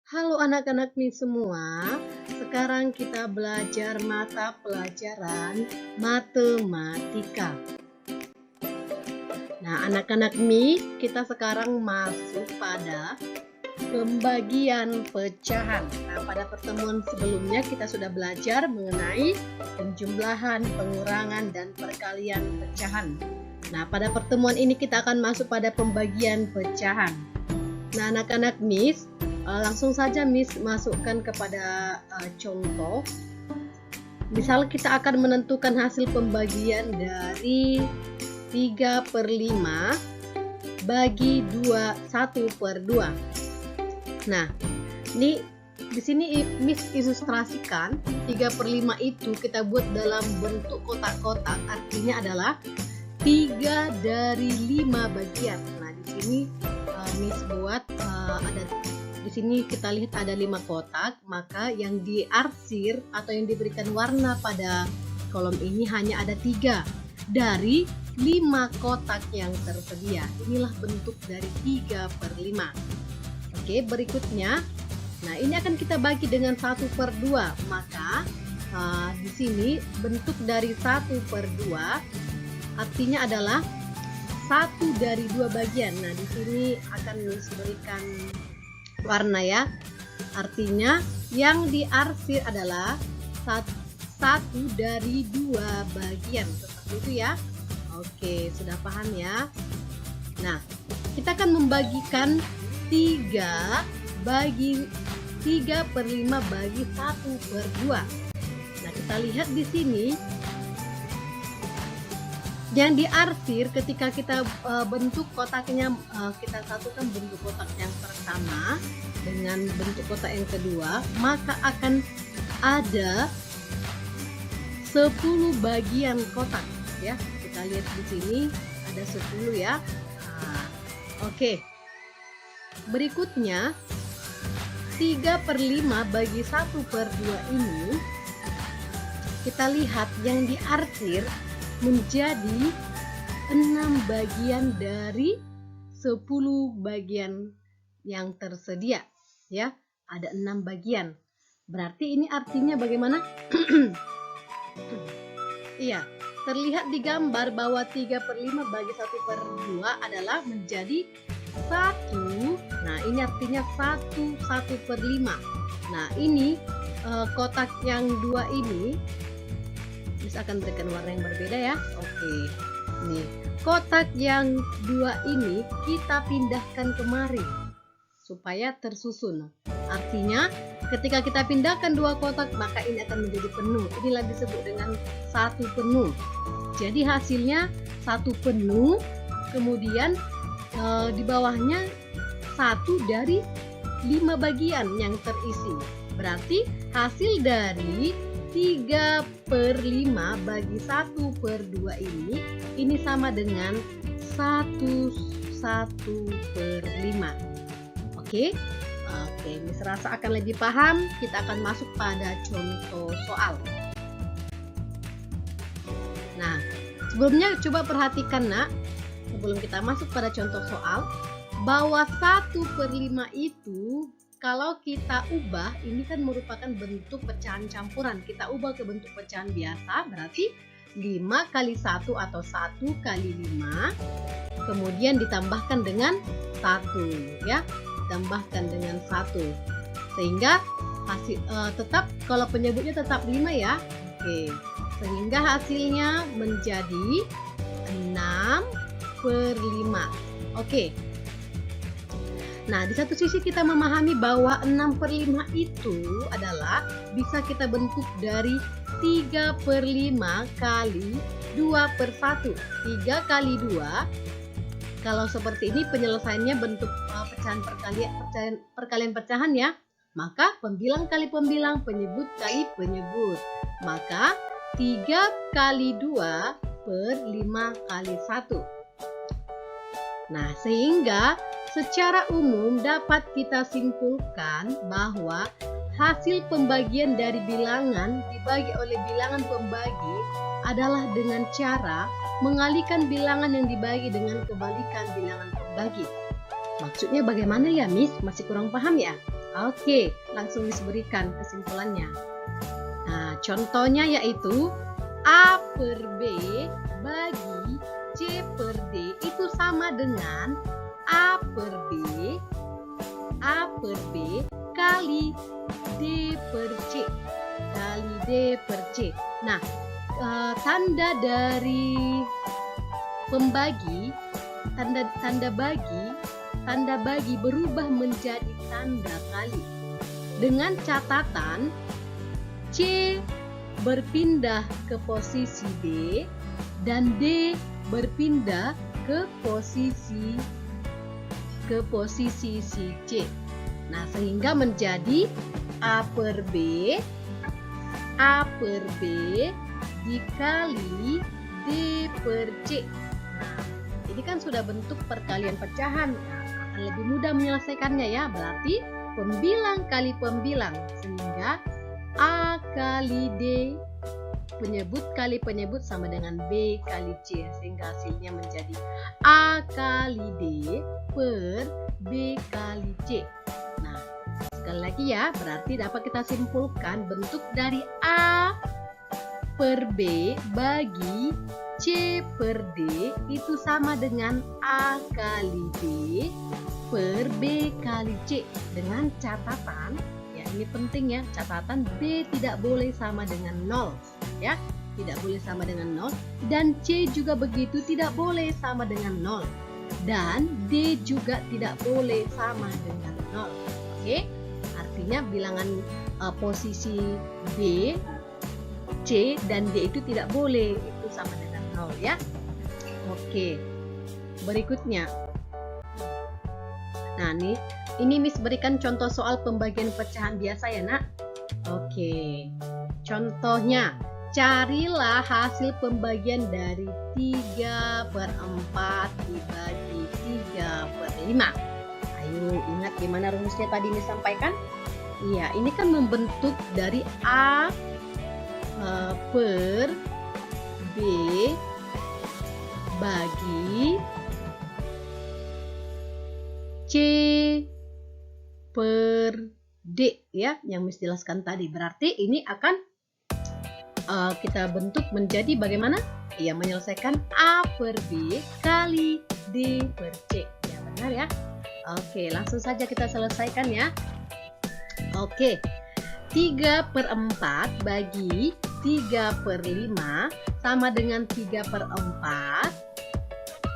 Halo anak-anak nih semua, sekarang kita belajar mata pelajaran matematika. Nah anak-anak nih, kita sekarang masuk pada pembagian pecahan. Nah pada pertemuan sebelumnya kita sudah belajar mengenai penjumlahan, pengurangan, dan perkalian pecahan. Nah pada pertemuan ini kita akan masuk pada pembagian pecahan. Nah anak-anak Miss, langsung saja Miss masukkan kepada contoh. Misal kita akan menentukan hasil pembagian dari 3/5 bagi 1/2. Nah, ini di sini Miss ilustrasikan 3/5 itu kita buat dalam bentuk kotak-kotak, artinya adalah 3/5 bagian. Nah, di sini Miss buat ada di sini kita lihat ada 5 kotak, maka yang diarsir atau yang diberikan warna pada kolom ini hanya ada 3 dari 5 kotak yang tersedia. Inilah bentuk dari 3/5. Oke, berikutnya, nah ini akan kita bagi dengan 1/2, maka di sini bentuk dari 1/2 artinya adalah 1/2 bagian. Nah di sini akan berikan warna ya, artinya yang diarsir adalah 1/2 bagian, seperti itu ya. Oke, sudah paham ya. Nah kita akan membagikan 3/5 bagi 1/2. Nah kita lihat di sini yang diarsir ketika kita bentuk kotaknya, kita satukan bentuk kotak yang pertama dengan bentuk kotak yang kedua, maka akan ada 10 bagian kotak ya. Kita lihat di sini ada 10 ya. Nah, oke. Berikutnya 3/5 bagi 1/2 ini kita lihat yang diarsir menjadi 6 bagian dari 10 bagian yang tersedia ya. Ada 6 bagian. Berarti ini artinya bagaimana? Iya, terlihat di gambar bahwa 3/5 bagi 1/2 adalah menjadi 1. Nah ini artinya 1/5. Nah ini kotak yang 2 ini Miss akan berikan warna yang berbeda ya. Oke, nih kotak yang 2 ini kita pindahkan kemari supaya tersusun. Artinya ketika kita pindahkan 2 kotak, maka ini akan menjadi penuh. Inilah disebut dengan 1 penuh. Jadi hasilnya 1 penuh, kemudian di bawahnya 1/5 bagian yang terisi. Berarti hasil dari 3/5 bagi 1/2 ini sama dengan 1/5. Oke, Miss rasa akan lebih paham. Kita akan masuk pada contoh soal. Nah, sebelumnya coba perhatikan nak, sebelum kita masuk pada contoh soal, bahwa 1/5 itu kalau kita ubah, ini kan merupakan bentuk pecahan campuran. Kita ubah ke bentuk pecahan biasa, berarti 5 kali 1 atau 1 kali 5, kemudian ditambahkan dengan 1 ya, ditambahkan dengan 1, sehingga hasil tetap, kalau penyebutnya tetap 5 ya. Oke, sehingga hasilnya menjadi 6/5. Oke. Nah, di satu sisi kita memahami bahwa 6/5 itu adalah bisa kita bentuk dari 3/5 kali 2/1. 3 kali 2. Kalau seperti ini penyelesaiannya bentuk perkalian pecahan ya. Maka pembilang kali pembilang, penyebut kali penyebut. Maka 3 kali 2/5 kali 1. Nah, sehingga secara umum dapat kita simpulkan bahwa hasil pembagian dari bilangan dibagi oleh bilangan pembagi adalah dengan cara mengalihkan bilangan yang dibagi dengan kebalikan bilangan pembagi. Maksudnya bagaimana ya Miss? Masih kurang paham ya? Oke, langsung berikan kesimpulannya. Nah, contohnya yaitu A per B bagi C per D itu sama dengan A per B kali D per C kali D per C. Nah, tanda dari pembagi, tanda bagi berubah menjadi tanda kali dengan catatan C berpindah ke posisi D dan D berpindah ke posisi si C. Nah, sehingga menjadi A per B dikali D per C. Nah, ini kan sudah bentuk perkalian pecahan. Akan lebih mudah menyelesaikannya ya. Berarti pembilang kali pembilang, sehingga A kali D penyebut kali penyebut sama dengan B kali C, sehingga hasilnya menjadi A kali D per B kali C. Nah, sekali lagi ya, berarti dapat kita simpulkan bentuk dari A per B bagi C per D itu sama dengan A kali D per B kali C, dengan catatan, ya ini penting ya, catatan D tidak boleh sama dengan 0 ya, tidak boleh sama dengan 0, dan C juga begitu, tidak boleh sama dengan 0, dan D juga tidak boleh sama dengan 0. Oke, artinya bilangan posisi B, C dan D itu tidak boleh itu sama dengan 0 ya. Oke, berikutnya. Nah, ini Miss berikan contoh soal pembagian pecahan biasa ya, Nak. Oke. Contohnya, carilah hasil pembagian dari 3/4 dibagi 3/5. Ayo, ingat gimana rumusnya tadi Miss sampaikan? Iya, ini kan membentuk dari A per B bagi C per D ya, yang Miss jelaskan tadi. Berarti ini akan kita bentuk menjadi bagaimana? Ya, menyelesaikan A per B kali D per C. Ya, benar ya. Oke, langsung saja kita selesaikan ya. Oke, 3/4 bagi 3/5 sama dengan 3/4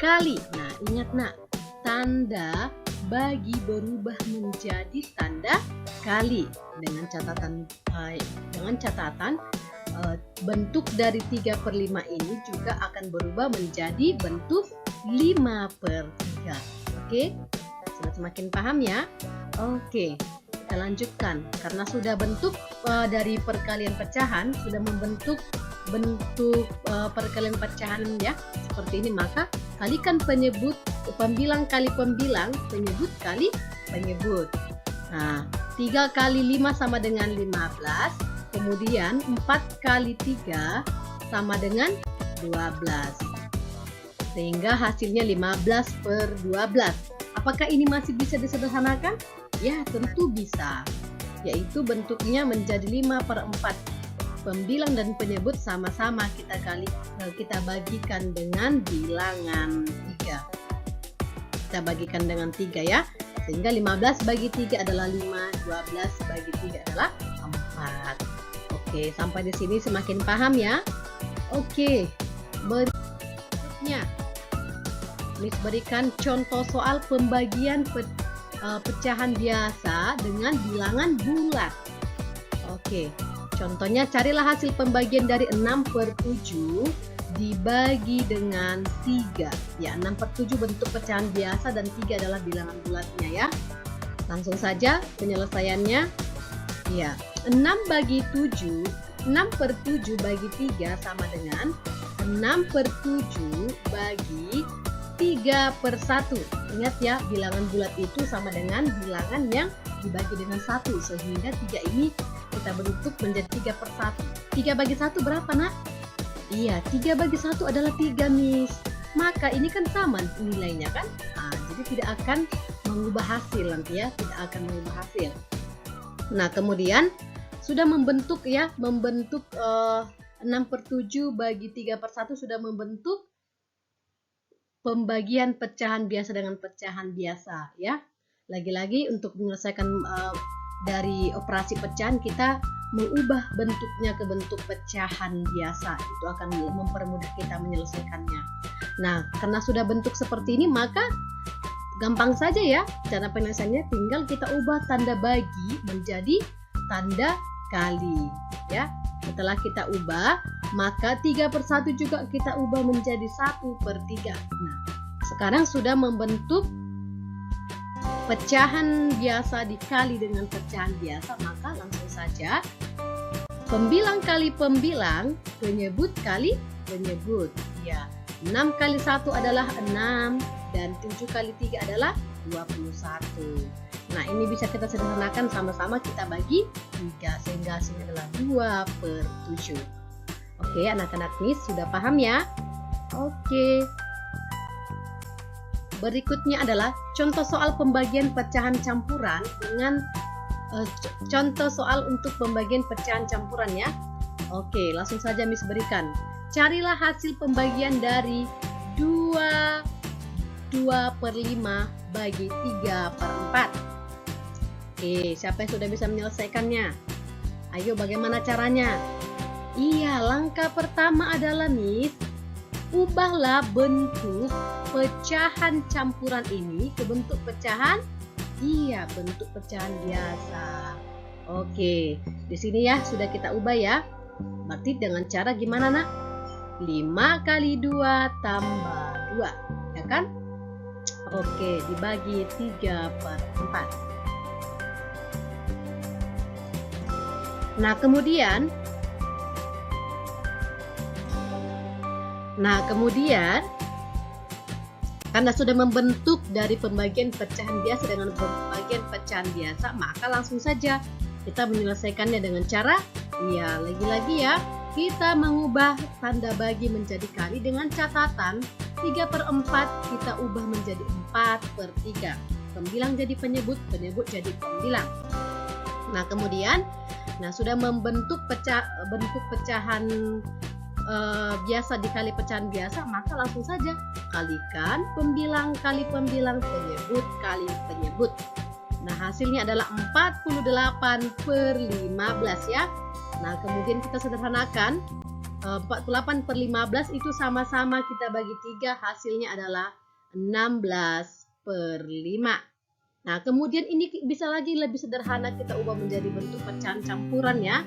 kali. Nah, ingat Nak, tanda bagi berubah menjadi tanda kali dengan catatan bentuk dari 3/5 ini juga akan berubah menjadi bentuk 5/3. Oke, sudah semakin paham ya? Oke, kita lanjutkan. Karena sudah bentuk dari perkalian pecahan, sudah membentuk bentuk perkalian pecahan ya seperti ini, maka kalikan penyebut, pembilang kali pembilang, penyebut kali penyebut. Nah, 3 kali 5 sama dengan 15, kemudian 4 kali 3 sama dengan 12, sehingga hasilnya 15/12. Apakah ini masih bisa disederhanakan? Ya, tentu bisa, yaitu bentuknya menjadi 5/4. Pembilang dan penyebut sama-sama kita bagikan dengan bilangan 3. Kita bagikan dengan 3 ya. Sehingga 15 bagi 3 adalah 5, 12 bagi 3 adalah 4. Oke, sampai di sini semakin paham ya. Oke, berikutnya Miss berikan contoh soal pembagian pecahan biasa dengan bilangan bulat. Oke, contohnya, carilah hasil pembagian dari 6/7 dibagi dengan 3. Ya, 6/7 bentuk pecahan biasa dan 3 adalah bilangan bulatnya ya. Langsung saja penyelesaiannya. Ya, 6/7 bagi 3 sama dengan 6/7 bagi 3/1. Ingat ya, bilangan bulat itu sama dengan bilangan yang dibagi dengan 1, sehingga 3 ini kita bentuk menjadi 3/1. 3 bagi 1 berapa, Nak? Iya, 3 bagi 1 adalah 3, Miss. Maka ini kan sama nilainya kan? Jadi tidak akan mengubah hasil nanti ya, tidak akan mengubah hasil. Nah, kemudian sudah membentuk ya, membentuk 6/7 bagi 3/1 sudah membentuk pembagian pecahan biasa dengan pecahan biasa ya. Lagi-lagi untuk menyelesaikan dari operasi pecahan kita mengubah bentuknya ke bentuk pecahan biasa. Itu akan mempermudah kita menyelesaikannya. Nah, karena sudah bentuk seperti ini maka gampang saja ya. Cara penyelesaiannya tinggal kita ubah tanda bagi menjadi tanda kali ya. Setelah kita ubah, maka 3/1 juga kita ubah menjadi 1/3. Nah, sekarang sudah membentuk pecahan biasa dikali dengan pecahan biasa, maka langsung saja pembilang kali pembilang, penyebut kali penyebut. Ya, 6 kali 1 adalah 6 dan 7 kali 3 adalah 21. Nah, ini bisa kita sederhanakan sama-sama kita bagi 3 sehingga hasilnya adalah 2/7. Oke, anak-anak Miss sudah paham ya? Oke. Berikutnya adalah contoh soal pembagian pecahan campuran dengan contoh soal untuk pembagian pecahan campuran ya. Oke, langsung saja Miss berikan. Carilah hasil pembagian dari 2/5 bagi 3/4. Oke, siapa yang sudah bisa menyelesaikannya? Ayo, bagaimana caranya? Iya, langkah pertama adalah Miss, ubahlah bentuk pecahan campuran ini ke bentuk pecahan, iya, bentuk pecahan biasa. Oke, di sini ya sudah kita ubah ya. Berarti dengan cara gimana nak? 5 kali 2 tambah 2, ya kan? Oke, dibagi 3/4. Nah, kemudian karena sudah membentuk dari pembagian pecahan biasa dengan pembagian pecahan biasa, maka langsung saja kita menyelesaikannya dengan cara, ya lagi-lagi ya, kita mengubah tanda bagi menjadi kali dengan catatan 3/4 kita ubah menjadi 4/3. Pembilang jadi penyebut, penyebut jadi pembilang. Nah, kemudian sudah membentuk bentuk pecahan biasa dikali pecahan biasa, maka langsung saja kalikan pembilang kali pembilang, penyebut kali penyebut. Nah, hasilnya adalah 48/15 ya. Nah, kemudian kita sederhanakan 48/15 itu sama-sama kita bagi 3, hasilnya adalah 16/5. Nah, kemudian ini bisa lagi lebih sederhana kita ubah menjadi bentuk pecahan campuran ya.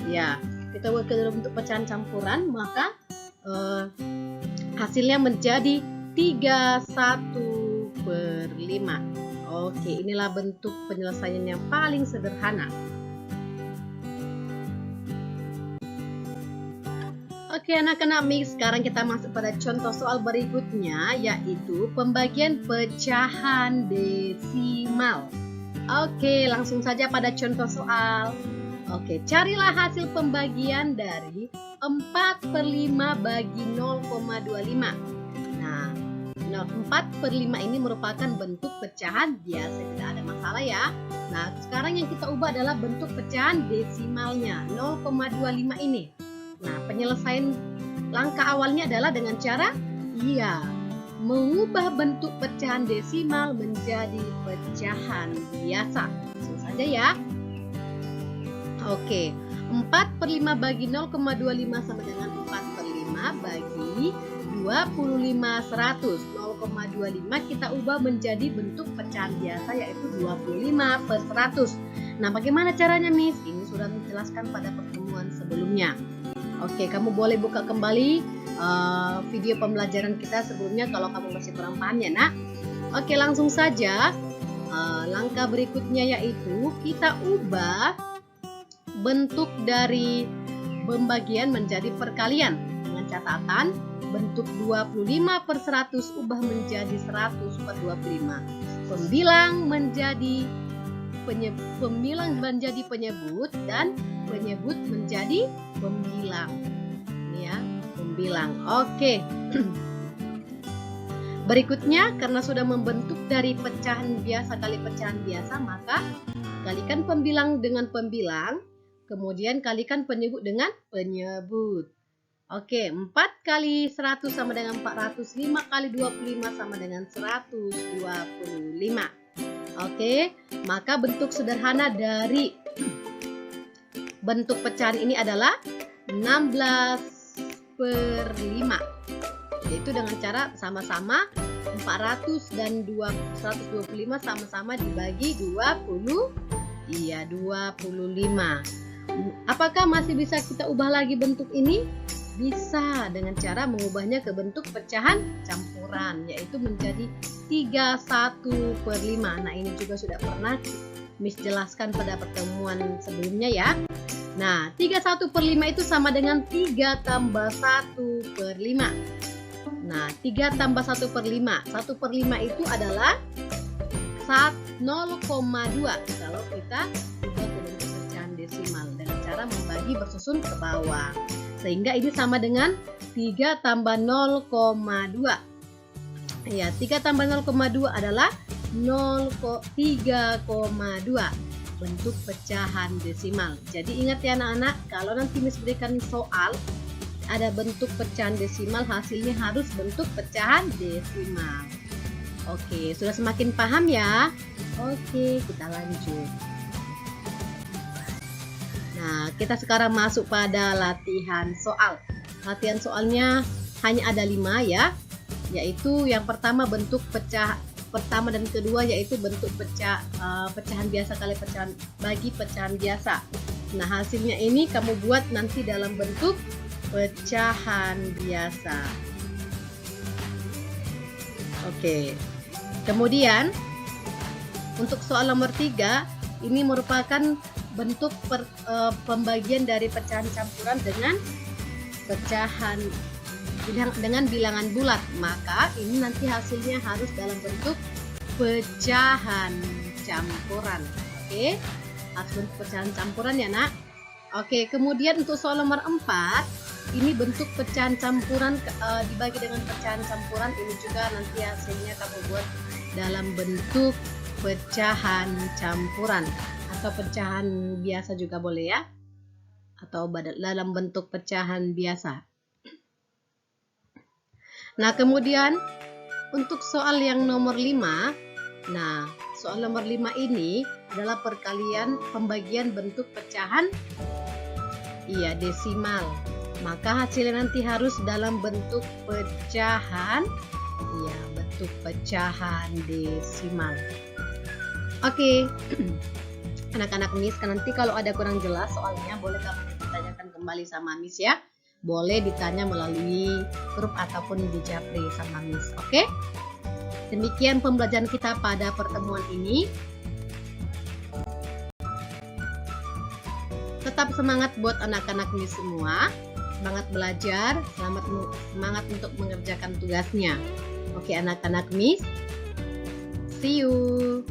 Ya, kita ubah ke dalam bentuk pecahan campuran, maka hasilnya menjadi 31/5. Oke, inilah bentuk penyelesaian yang paling sederhana. Oke, anak-anak Mix, sekarang kita masuk pada contoh soal berikutnya, yaitu pembagian pecahan desimal. Oke, langsung saja pada contoh soal. Oke, carilah hasil pembagian dari 4/5 bagi 0,25. Nah, 4/5 ini merupakan bentuk pecahan biasa, tidak ada masalah ya. Nah, sekarang yang kita ubah adalah bentuk pecahan desimalnya, 0,25 ini. Nah, penyelesaian langkah awalnya adalah dengan cara mengubah bentuk pecahan desimal menjadi pecahan biasa. Langsung saja ya. Oke, 4/5 bagi 0,25 sama dengan 4/5 bagi 25/100. 0,25 kita ubah menjadi bentuk pecahan biasa, yaitu 25/100. Nah, bagaimana caranya, Miss? Ini sudah menjelaskan pada pertemuan sebelumnya. Oke, kamu boleh buka kembali video pembelajaran kita sebelumnya kalau kamu masih kurang paham ya, nak. Oke, langsung saja. Langkah berikutnya yaitu kita ubah bentuk dari pembagian menjadi perkalian dengan catatan bentuk 25/100 ubah menjadi 100/25. Pembilang menjadi penyebut dan penyebut menjadi pembilang. Ini ya, pembilang. Oke. Berikutnya, karena sudah membentuk dari pecahan biasa kali pecahan biasa, maka kalikan pembilang dengan pembilang, kemudian kalikan penyebut dengan penyebut. Oke, 4 kali 100 sama dengan 400, 5 kali 25 sama dengan 125. Oke, maka bentuk sederhana dari bentuk pecahan ini adalah 16/5. Yaitu dengan cara sama-sama 400 dan 125 sama-sama dibagi 20. Iya, 25. Apakah masih bisa kita ubah lagi bentuk ini? Bisa, dengan cara mengubahnya ke bentuk pecahan campuran, yaitu menjadi 31/5. Nah, ini juga sudah pernah Miss jelaskan pada pertemuan sebelumnya ya. Nah, 31/5 itu sama dengan 3 tambah 1/5. Nah, 3 tambah 1/5. 1/5 itu adalah 0,2 kalau kita ubah ke bentuk pecahan desimal dengan cara membagi bersusun ke bawah. Sehingga ini sama dengan 3 tambah 0,2. Ya, 3 tambah 0,2 adalah 3,2 bentuk pecahan desimal. Jadi ingat ya anak-anak, kalau nanti Miss berikan soal ada bentuk pecahan desimal, hasilnya harus bentuk pecahan desimal. Oke, sudah semakin paham ya? Oke, kita lanjut. Nah, kita sekarang masuk pada latihan soal. Latihan soalnya hanya ada 5 ya. Yaitu yang pertama bentuk pertama dan kedua yaitu bentuk pecahan biasa kali pecahan bagi pecahan biasa. Nah, hasilnya ini kamu buat nanti dalam bentuk pecahan biasa. Oke. Kemudian untuk soal nomor 3 ini merupakan bentuk pembagian dari pecahan campuran dengan pecahan dengan bilangan bulat. Maka ini nanti hasilnya harus dalam bentuk pecahan campuran. Oke. Harus bentuk pecahan campuran ya, Nak. Oke, kemudian untuk soal nomor 4 ini bentuk pecahan campuran dibagi dengan pecahan campuran, ini juga nanti hasilnya kamu buat dalam bentuk pecahan campuran atau pecahan biasa juga boleh ya, atau dalam bentuk pecahan biasa. Nah, kemudian untuk soal yang nomor 5, nah soal nomor 5 ini adalah perkalian pembagian bentuk pecahan desimal. Maka hasilnya nanti harus dalam bentuk pecahan bentuk pecahan desimal. Oke. Anak-anak Miss, nanti kalau ada kurang jelas soalnya boleh kamu ditanyakan kembali sama Miss ya. Boleh ditanya melalui grup ataupun di japri sama Miss. Oke? Demikian pembelajaran kita pada pertemuan ini. Tetap semangat buat anak-anak Miss semua. Semangat belajar, semangat untuk mengerjakan tugasnya. Oke anak-anak Miss, see you.